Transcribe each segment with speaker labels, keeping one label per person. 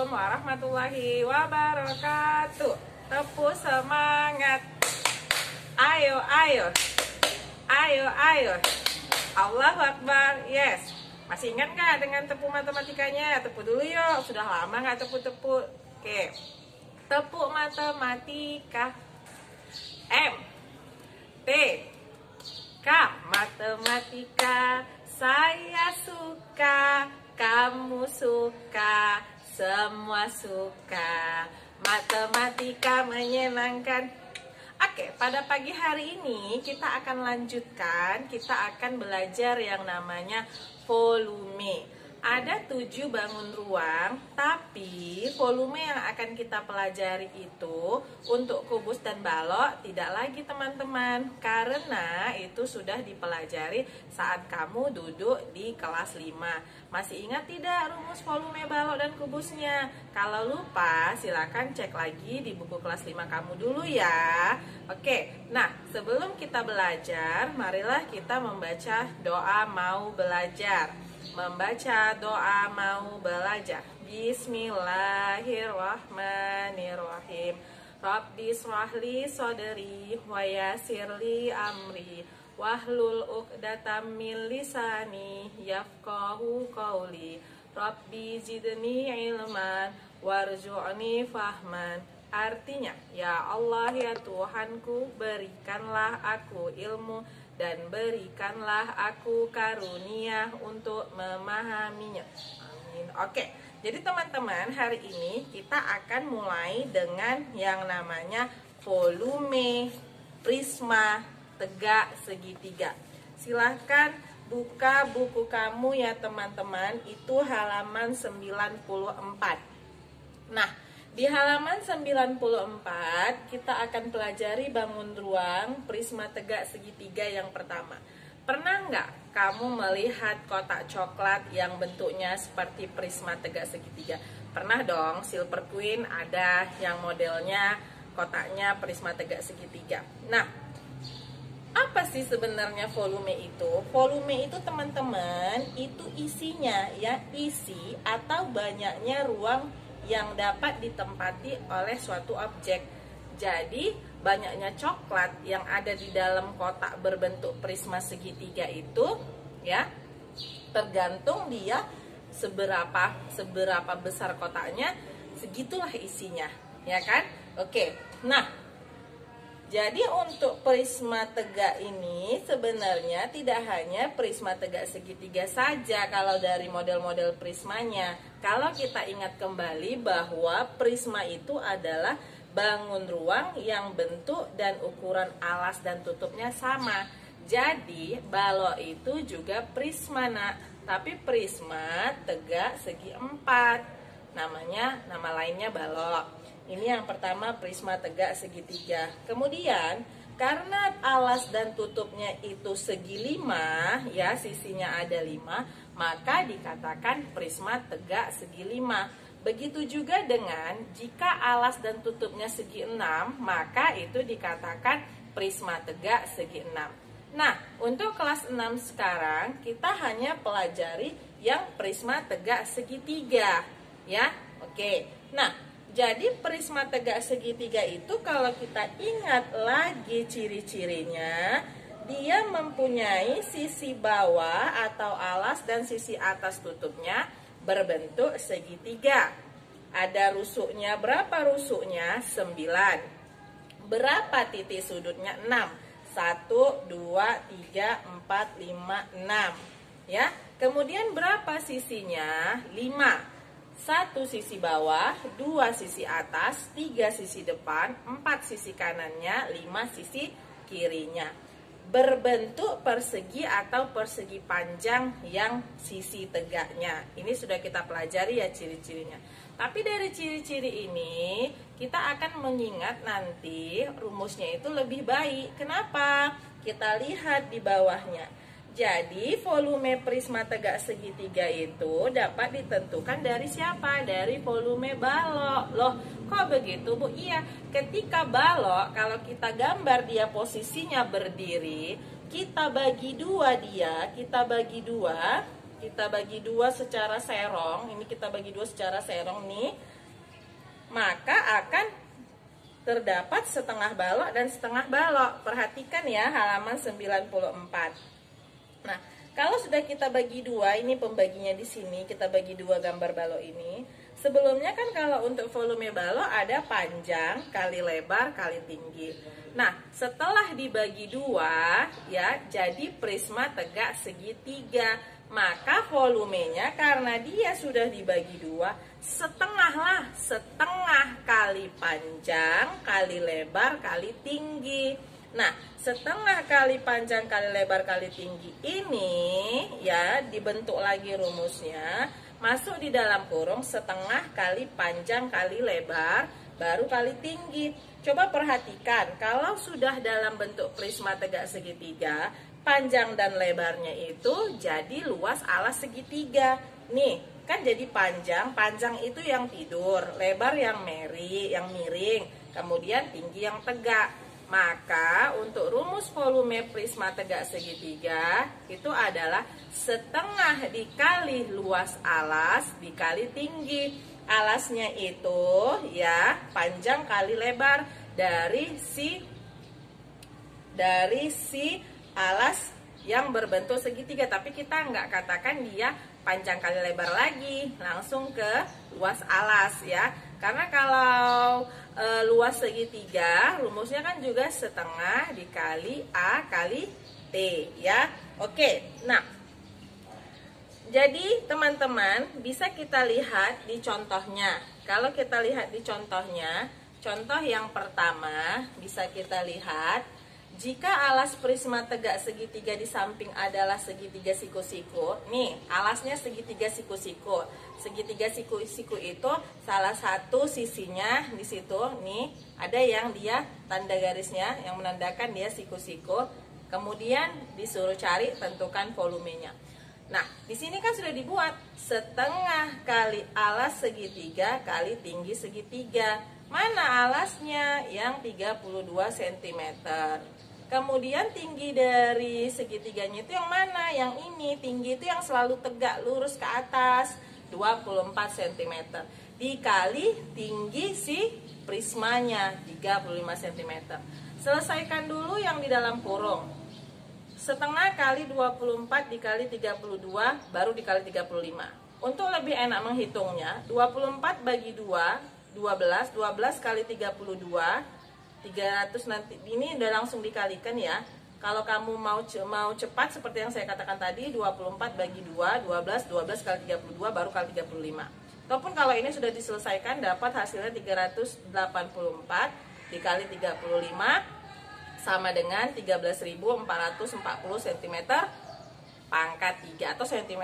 Speaker 1: warahmatullahi wabarakatuh. Tepuk semangat. Ayo, ayo. Ayo, ayo. Allahu Akbar. Yes. Masih ingat nggak dengan tepuk matematikanya? Tepuk dulu yuk. Sudah lama nggak tepuk-tepuk. Oke. Tepuk matematika. M T K matematika. Saya suka, kamu suka, semua suka. Matematika menyenangkan. Oke, pada pagi hari ini kita akan lanjutkan. Kita akan belajar yang namanya volume. Ada 7 bangun ruang, tapi volume yang akan kita pelajari itu untuk kubus dan balok tidak lagi teman-teman, karena itu sudah dipelajari saat kamu duduk di kelas 5. Masih ingat tidak rumus volume balok dan kubusnya? Kalau lupa silakan cek lagi di buku kelas 5 kamu dulu ya. Oke, nah sebelum kita belajar, marilah kita membaca doa mau belajar. Membaca doa mau belajar. Bismillahirrahmanirrahim. Rabbi shrahli sodri wa yassirli amri wahlul uqdatam min lisani yafqahu qawli. Rabbi zidni ilman warzu'ni fahman. Artinya, ya Allah ya Tuhanku, berikanlah aku ilmu dan berikanlah aku karunia untuk memahaminya. Amin. Oke, jadi teman-teman, hari ini kita akan mulai dengan yang namanya volume, prisma, tegak, segitiga. Silahkan buka buku kamu ya teman-teman, itu halaman 94. Nah, di halaman 94 kita akan pelajari bangun ruang, prisma tegak segitiga yang pertama. Pernah nggak kamu melihat kotak coklat yang bentuknya seperti prisma tegak segitiga? Pernah dong, Silver Queen ada yang modelnya kotaknya prisma tegak segitiga. Nah, apa sih sebenarnya volume itu? Volume itu teman-teman, itu isinya ya, isi atau banyaknya ruang yang dapat ditempati oleh suatu objek. Jadi banyaknya coklat yang ada di dalam kotak berbentuk prisma segitiga itu ya, tergantung dia seberapa besar kotaknya, segitulah isinya, ya kan? Oke. Nah, jadi untuk prisma tegak ini sebenarnya tidak hanya prisma tegak segitiga saja kalau dari model-model prismanya. Kalau kita ingat kembali bahwa prisma itu adalah bangun ruang yang bentuk dan ukuran alas dan tutupnya sama. Jadi balok itu juga prisma nak, tapi prisma tegak segi 4. Nama lainnya balok. Ini yang pertama, prisma tegak segitiga. Kemudian karena alas dan tutupnya itu segi 5 ya, sisinya ada 5, maka dikatakan prisma tegak segi 5. Begitu juga dengan jika alas dan tutupnya segi 6, maka itu dikatakan prisma tegak segi 6. Nah, untuk kelas 6 sekarang kita hanya pelajari yang prisma tegak segitiga ya. Oke. Nah, jadi prisma tegak segitiga itu kalau kita ingat lagi ciri-cirinya, dia mempunyai sisi bawah atau alas dan sisi atas tutupnya berbentuk segitiga. Ada rusuknya, berapa rusuknya? 9. Berapa titik sudutnya? 6. 1, 2, 3, 4, 5, 6. Ya. Kemudian berapa sisinya? 5. 1 sisi bawah, 2 sisi atas, 3 sisi depan, 4 sisi kanannya, 5 sisi kirinya. Berbentuk persegi atau persegi panjang yang sisi tegaknya. Ini sudah kita pelajari ya ciri-cirinya. Tapi dari ciri-ciri ini kita akan mengingat nanti rumusnya itu lebih baik. Kenapa? Kita lihat di bawahnya. Jadi volume prisma tegak segitiga itu dapat ditentukan dari siapa? Dari volume balok. Loh, kok begitu Bu? Iya, ketika balok, kalau kita gambar dia posisinya berdiri, kita bagi dua dia, kita bagi dua secara serong. Ini kita bagi dua secara serong nih. maka akan terdapat setengah balok dan setengah balok. Perhatikan ya halaman 94. Nah, kalau sudah kita bagi dua, ini pembaginya di sini, kita bagi dua gambar balok ini. Sebelumnya kan kalau untuk volume balok ada panjang kali lebar kali tinggi. Nah, setelah dibagi dua ya, jadi prisma tegak segitiga. Maka volumenya karena dia sudah dibagi dua, setengah lah, setengah kali panjang kali lebar kali tinggi. Nah, setengah kali panjang kali lebar kali tinggi ini ya dibentuk lagi rumusnya, masuk di dalam kurung setengah kali panjang kali lebar baru kali tinggi. Coba perhatikan, kalau sudah dalam bentuk prisma tegak segitiga, panjang dan lebarnya itu jadi luas alas segitiga. Nih, kan jadi panjang, panjang itu yang tidur, lebar yang miring, kemudian tinggi yang tegak. Maka untuk rumus volume prisma tegak segitiga itu adalah setengah dikali luas alas dikali tinggi. Alasnya itu ya panjang kali lebar dari si alas yang berbentuk segitiga, tapi kita nggak katakan dia panjang kali lebar lagi, langsung ke luas alas ya. Karena kalau luas segitiga rumusnya kan juga setengah dikali A kali T ya. Oke, nah jadi teman-teman bisa kita lihat di contohnya. Kalau kita lihat di contohnya, contoh yang pertama bisa kita lihat, jika alas prisma tegak segitiga di samping adalah segitiga siku-siku. Nih, alasnya segitiga siku-siku. Segitiga siku-siku itu salah satu sisinya di situ. Nih, ada yang dia tanda garisnya yang menandakan dia siku-siku. Kemudian disuruh cari tentukan volumenya. Nah, di sini kan sudah dibuat setengah kali alas segitiga kali tinggi segitiga. Mana alasnya? Yang 32 cm. Kemudian tinggi dari segitiganya itu yang mana? Yang ini, tinggi itu yang selalu tegak lurus ke atas, 24 cm. Dikali tinggi si prismanya, 35 cm. Selesaikan dulu yang di dalam kurung. Setengah kali 24 dikali 32 baru dikali 35. Untuk lebih enak menghitungnya, 24 bagi 2, 12 kali 32, 300 nanti. Ini udah langsung dikalikan ya. Kalau kamu mau cepat seperti yang saya katakan tadi, 24 bagi 2, 12 kali 32 baru kali 35. Ataupun kalau ini sudah diselesaikan dapat hasilnya 384 dikali 35 sama dengan 13.440 cm pangkat 3 atau cm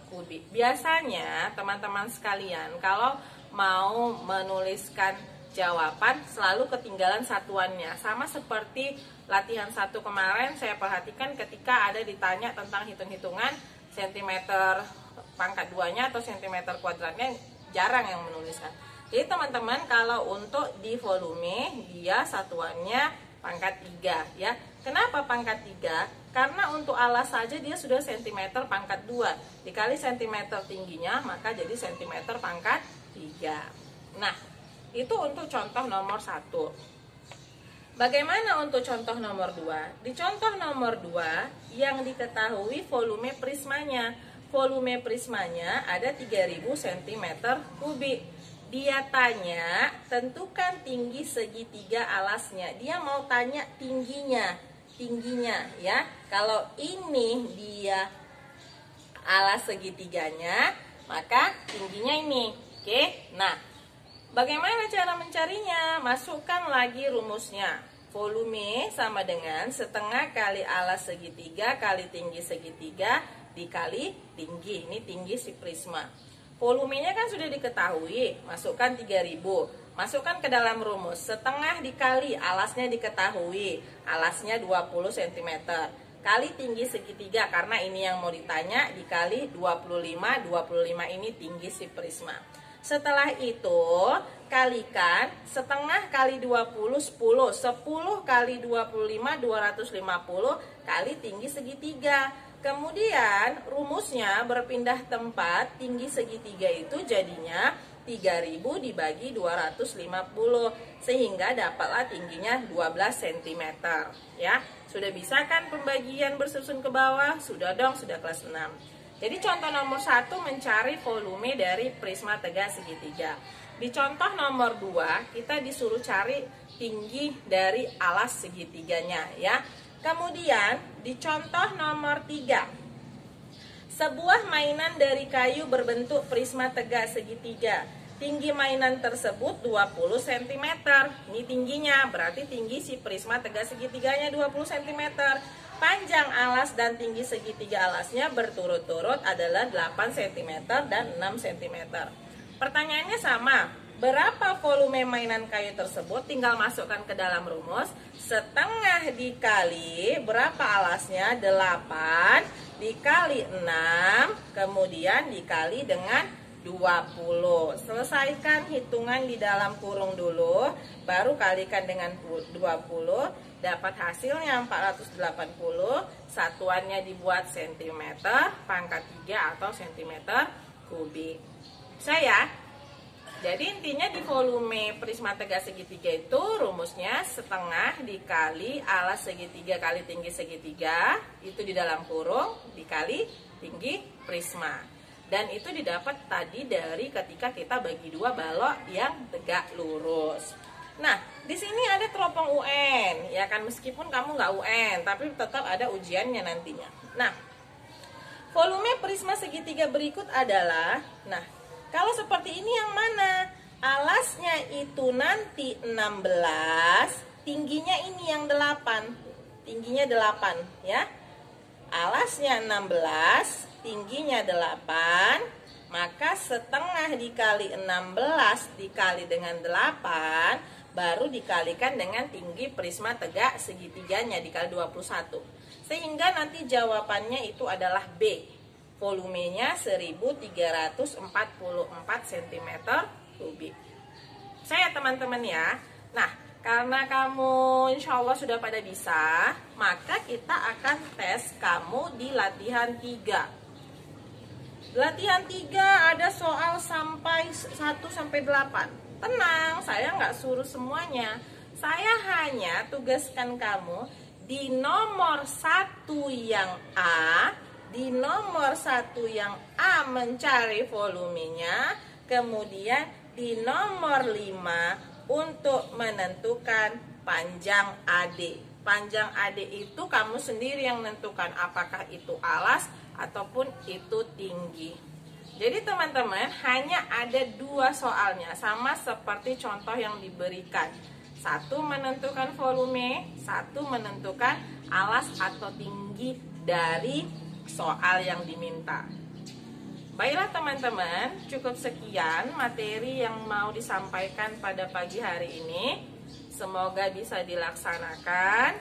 Speaker 1: kubik. Biasanya teman-teman sekalian kalau mau menuliskan jawaban selalu ketinggalan satuannya. Sama seperti latihan 1 kemarin, saya perhatikan ketika ada ditanya tentang hitung-hitungan cm pangkat 2-nya atau cm kuadratnya jarang yang menuliskan. Jadi teman-teman kalau untuk di volume dia satuannya pangkat 3 ya. Kenapa pangkat 3? Karena untuk alas saja dia sudah cm pangkat 2 dikali cm tingginya, maka jadi cm pangkat 3. Nah, itu untuk contoh nomor 1. Bagaimana untuk contoh nomor 2? Di contoh nomor 2 yang diketahui volume prismanya. Volume prismanya ada 3000 cm kubik. Dia tanya tentukan tinggi segitiga alasnya. Dia mau tanya tingginya ya. Kalau ini dia alas segitiganya, maka tingginya ini. Oke. Nah, bagaimana cara mencarinya? Masukkan lagi rumusnya. Volume sama dengan setengah kali alas segitiga kali tinggi segitiga dikali tinggi. Ini tinggi si prisma. Volumenya kan sudah diketahui, masukkan 3000. Masukkan ke dalam rumus, setengah dikali alasnya diketahui, alasnya 20 cm. Kali tinggi segitiga, karena ini yang mau ditanya, dikali 25, 25 ini tinggi si prisma. Setelah itu, kalikan setengah kali 20, 10. 10 kali 25, 250 kali tinggi segitiga. Kemudian rumusnya berpindah tempat, tinggi segitiga itu jadinya 3000 dibagi 250 sehingga dapatlah tingginya 12 cm ya. Sudah bisa kan pembagian bersusun ke bawah? Sudah dong, sudah kelas 6. Jadi contoh nomor 1 mencari volume dari prisma tegak segitiga. Di contoh nomor 2 kita disuruh cari tinggi dari alas segitiganya ya. Kemudian di contoh nomor 3, sebuah mainan dari kayu berbentuk prisma tegak segitiga. Tinggi mainan tersebut 20 cm. Ini tingginya, berarti tinggi si prisma tegak segitiganya 20 cm. Panjang alas dan tinggi segitiga alasnya berturut-turut adalah 8 cm dan 6 cm. Pertanyaannya sama. Berapa volume mainan kayu tersebut? Tinggal masukkan ke dalam rumus. Setengah dikali berapa alasnya? 8 dikali 6, kemudian dikali dengan 20. Selesaikan hitungan di dalam kurung dulu, baru kalikan dengan 20, dapat hasilnya 480. Satuannya dibuat cm pangkat 3 atau cm kubik. Saya jadi intinya di volume prisma tegak segitiga itu rumusnya setengah dikali alas segitiga kali tinggi segitiga, itu di dalam kurung, dikali tinggi prisma. Dan itu didapat tadi dari ketika kita bagi dua balok yang tegak lurus. Nah, di sini ada teropong UN, ya kan, meskipun kamu nggak UN, tapi tetap ada ujiannya nantinya. Nah, volume prisma segitiga berikut adalah, nah, kalau seperti ini yang mana? Alasnya itu nanti 16, tingginya ini yang 8. Tingginya 8 ya. Alasnya 16, tingginya 8, maka setengah dikali 16 dikali dengan 8 baru dikalikan dengan tinggi prisma tegak segitiganya dikali 21. Sehingga nanti jawabannya itu adalah B. Volumenya 1344 cm kubik. Saya teman-teman ya. Nah, karena kamu insya Allah sudah pada bisa, maka kita akan tes kamu di latihan 3. Latihan 3 ada soal sampai 1-8. Tenang, saya nggak suruh semuanya. Saya hanya tugaskan kamu di nomor 1 yang A. Di nomor 1 yang A mencari volumenya, kemudian di nomor 5 untuk menentukan panjang AD. Panjang AD itu kamu sendiri yang menentukan apakah itu alas ataupun itu tinggi. Jadi teman-teman hanya ada 2 soalnya, sama seperti contoh yang diberikan. 1 menentukan volume, 1 menentukan alas atau tinggi dari soal yang diminta. Baiklah teman-teman, cukup sekian materi yang mau disampaikan pada pagi hari ini. Semoga bisa dilaksanakan.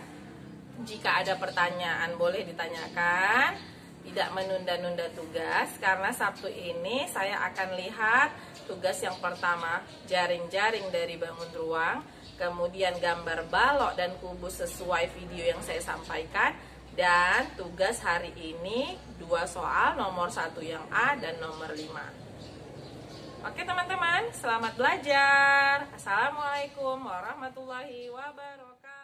Speaker 1: Jika ada pertanyaan boleh ditanyakan. Tidak menunda-nunda tugas, karena Sabtu ini saya akan lihat tugas yang pertama jaring-jaring dari bangun ruang, kemudian gambar balok dan kubus sesuai video yang saya sampaikan. Dan tugas hari ini 2 soal, nomor 1 yang A dan nomor 5. Oke teman-teman, selamat belajar. Assalamualaikum warahmatullahi wabarakatuh.